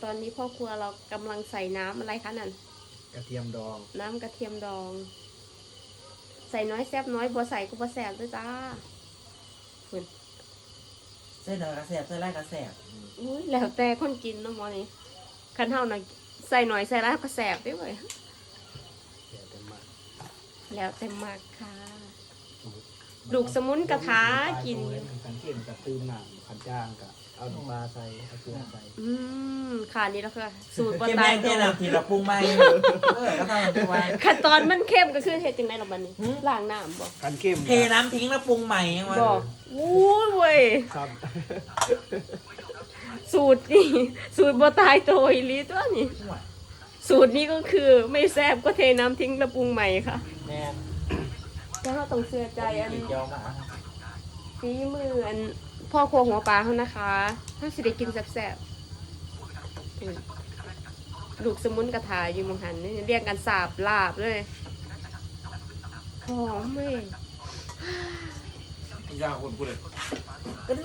ตอนนี้พ่อครัวเรากำลังใส่น้ำอะไรคะนั่น กระเทียมดอง น้ำกระเทียมดอง ใส่น้อยแซ่บน้อยบัวใส่ก็บัวแซ่บด้วยจ้าคุณ เส้นหน่อยกระแสบเส้นแรกกระแสบ อุ้ยแล้วแต่คนกินเนาะหมอนี่คันเท่าน่ะใส่หน่อยใส่แล้วก็แซ่บด้วยเว้ย เดี๋ยวจะมา แล้วแต่มากค่ะลูกสมุนกระทากิน ขันเข็มกับตื้มหนังขันจ้างกับเอาน้ำปลาใส่เอาเกลือใส่ ค่ะนี่แล้วค่ะสูตรบ่ เข้ม ตา แม่ ย งเท่นะทีละปรุงใหม่ก็ต้องปรุงใหม่ ขั้นตอนมันเข้มก็คือเฮ็ดจังได๋ล่ะบัดนี้ล้างน้ำบ่ ขันเข้ม เทน้ำทิ้งแล้วปรุงใหม่ยังไง บ่อู้ยเว้ย ครับ สูตรนี่สูตรบ่ตายตัวอีหลีตัวนี้ สูตรนี้ก็คือไม่แซ่บก็เทน้ำทิ้งแล้วปรุงใหม่ค่ะ แม่ แล้วเราต้องเชื่อใจอัน เจียวมา ฝีมืออันพ่อครัวหัวปลาเขานะคะถ้าสิได้กินแซ่บๆลูกสมุนกระถาอยู่มังหันนี่เรียกกันสาบลาบเลยหอมเลย ยาคนพูดเลย